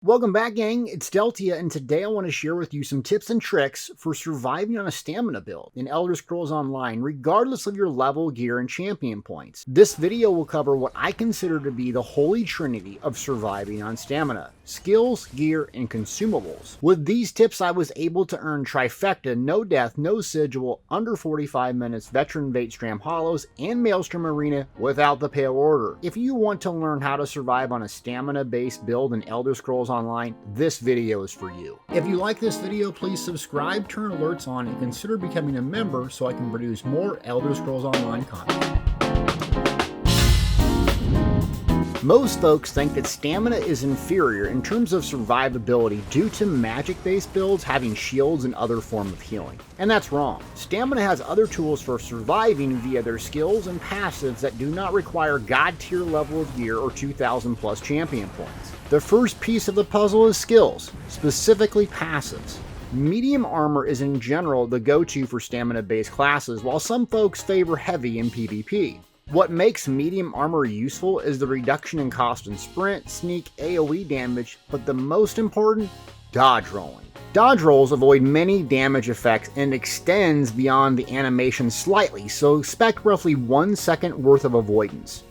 Welcome back, gang. It's Deltia, and today I want to share with you some tips and tricks for surviving on a stamina build in Elder Scrolls Online, regardless of your level, gear, and champion points. This video will cover what I consider to be the holy trinity of surviving on stamina: skills, gear, and consumables. With these tips, I was able to earn trifecta, no death, no sigil, under 45 minutes, veteran Vate'Stram Hollows, and Maelstrom Arena without the Pale Order. If you want to learn how to survive on a stamina-based build in Elder Scrolls Online, this video is for you. If you like this video, please subscribe, turn alerts on, and consider becoming a member so I can produce more Elder Scrolls Online content. Most folks think that stamina is inferior in terms of survivability due to magic-based builds having shields and other forms of healing. And that's wrong. Stamina has other tools for surviving via their skills and passives that do not require god-tier level of gear or 2,000 plus champion points. The first piece of the puzzle is skills, specifically passives. Medium armor is in general the go-to for stamina-based classes, while some folks favor heavy in PvP. What makes medium armor useful is the reduction in cost in sprint, sneak, AoE damage, but the most important, dodge rolling. Dodge rolls avoid many damage effects and extends beyond the animation slightly, so expect roughly 1 second worth of avoidance.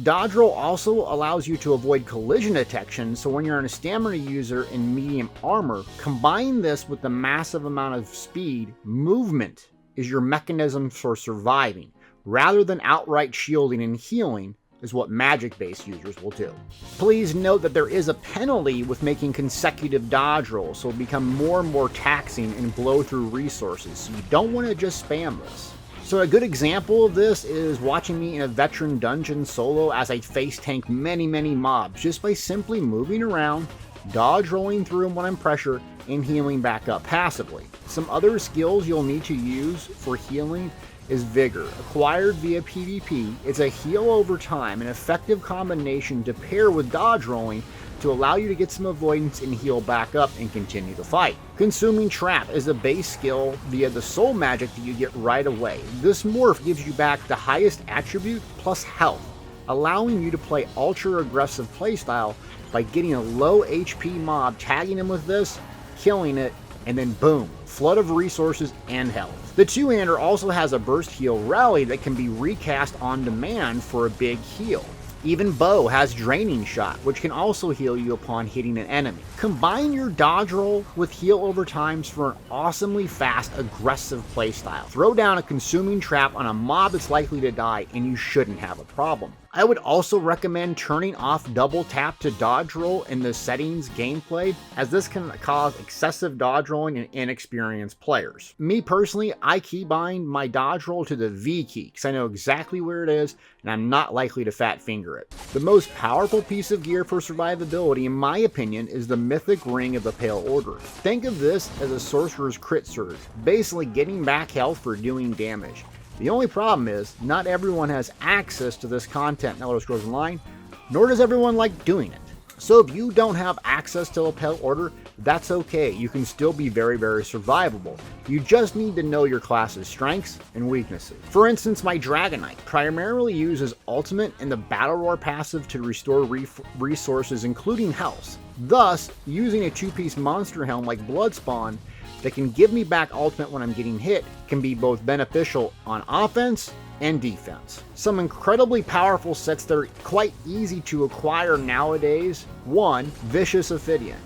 Dodge roll also allows you to avoid collision detection, so when you're a stamina user in medium armor, combine this with the massive amount of speed. Movement is your mechanism for surviving, rather than outright shielding and healing is what magic-based users will do. Please note that there is a penalty with making consecutive dodge rolls, so it'll become more and more taxing and blow through resources, so you don't want to just spam this. So a good example of this is watching me in a veteran dungeon solo as I face tank many mobs just by simply moving around, dodge rolling through them when I'm pressured, and healing back up passively. Some other skills you'll need to use for healing is Vigor. Acquired via PvP, it's a heal over time, an effective combination to pair with dodge rolling to allow you to get some avoidance and heal back up and continue the fight. Consuming Trap is a base skill via the soul magic that you get right away. This morph gives you back the highest attribute plus health, allowing you to play ultra aggressive playstyle by getting a low HP mob, tagging him with this, killing it, and then boom, flood of resources and health. The two-hander also has a burst heal rally that can be recast on demand for a big heal. Even Bow has Draining Shot, which can also heal you upon hitting an enemy. Combine your dodge roll with heal over times for an awesomely fast, aggressive playstyle. Throw down a Consuming Trap on a mob that's likely to die and you shouldn't have a problem. I would also recommend turning off double tap to dodge roll in the settings gameplay, as this can cause excessive dodge rolling in inexperienced players. Me personally, I keybind my dodge roll to the V key because I know exactly where it is and I'm not likely to fat finger it. The most powerful piece of gear for survivability, in my opinion, is the Mythic Ring of the Pale Order. Think of this as a sorcerer's crit surge, basically getting back health for doing damage. The only problem is, not everyone has access to this content in Elder Scrolls Online, nor does everyone like doing it. So if you don't have access to a Pale Order, that's okay. You can still be very survivable. You just need to know your class's strengths and weaknesses. For instance, my Dragon Knight primarily uses Ultimate and the Battle Roar passive to restore resources, including health. Thus, using a two-piece monster helm like Bloodspawn that can give me back ultimate when I'm getting hit can be both beneficial on offense and defense. Some incredibly powerful sets that are quite easy to acquire nowadays. 1. Vicious Ophidian.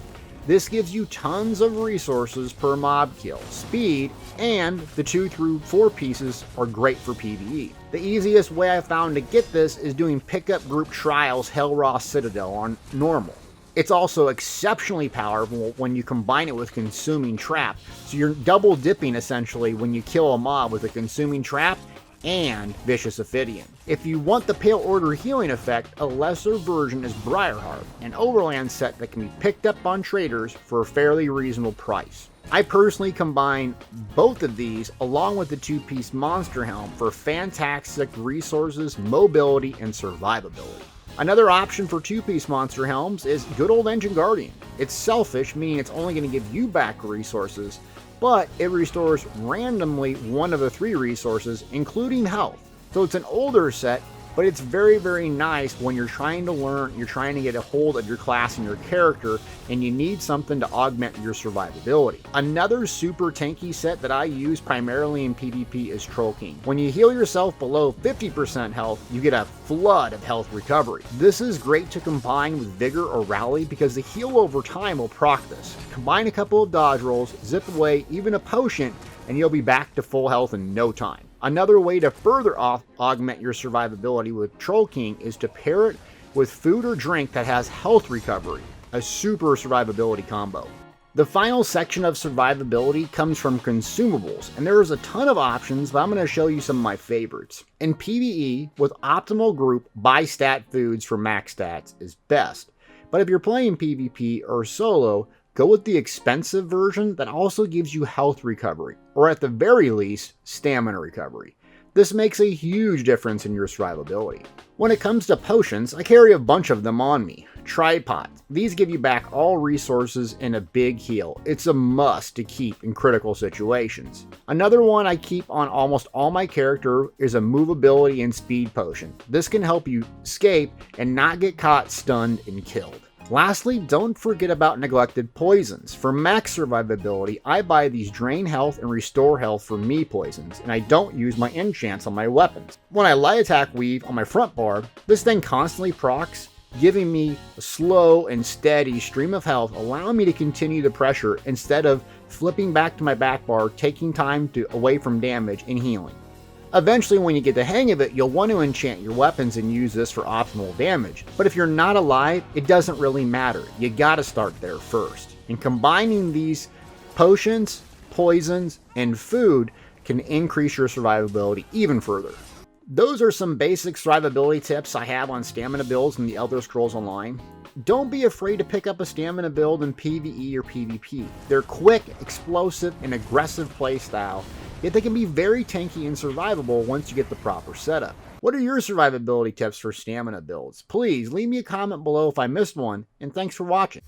This gives you tons of resources per mob kill, speed, and the 2 through 4 pieces are great for PvE. The easiest way I found to get this is doing pickup group trials Hellraw Citadel on normal. It's also exceptionally powerful when you combine it with Consuming Trap, so you're double dipping essentially when you kill a mob with a Consuming Trap and Vicious Ophidian. If you want the Pale Order healing effect, a lesser version is Briarheart, an overland set that can be picked up on traders for a fairly reasonable price. I personally combine both of these along with the two-piece monster helm for fantastic resources, mobility, and survivability. Another option for two-piece monster helms is good old Engine Guardian. It's selfish, meaning it's only going to give you back resources, but it restores randomly one of the 3 resources, including health. So it's an older set, but it's very, very nice when you're trying to learn, you're trying to get a hold of your class and your character, and you need something to augment your survivability. Another super tanky set that I use primarily in PvP is Troll King. When you heal yourself below 50% health, you get a flood of health recovery. This is great to combine with Vigor or Rally because the heal over time will proc this. Combine a couple of dodge rolls, zip away, even a potion, and you'll be back to full health in no time. Another way to further augment your survivability with Troll King is to pair it with food or drink that has health recovery, a super survivability combo. The final section of survivability comes from consumables, and there is a ton of options, but I'm going to show you some of my favorites. In PvE, with optimal group, buy stat foods for max stats is best, but if you're playing PvP or solo, go with the expensive version that also gives you health recovery, or at the very least, stamina recovery. This makes a huge difference in your survivability. When it comes to potions, I carry a bunch of them on me. Tripods. These give you back all resources in a big heal. It's a must to keep in critical situations. Another one I keep on almost all my character is a movability and speed potion. This can help you escape and not get caught, stunned, and killed. Lastly, don't forget about neglected poisons. For max survivability, I buy these drain health and restore health for me poisons, and I don't use my enchants on my weapons. When I light attack weave on my front bar, this thing constantly procs, giving me a slow and steady stream of health, allowing me to continue the pressure instead of flipping back to my back bar, taking time away from damage and healing. Eventually, when you get the hang of it, you'll want to enchant your weapons and use this for optimal damage. But if you're not alive, it doesn't really matter. You gotta start there first. And combining these potions, poisons, and food can increase your survivability even further. Those are some basic survivability tips I have on stamina builds in the Elder Scrolls Online. Don't be afraid to pick up a stamina build in PvE or PvP. They're quick, explosive, and aggressive playstyle, yet they can be very tanky and survivable once you get the proper setup. What are your survivability tips for stamina builds? Please leave me a comment below if I missed one, and thanks for watching.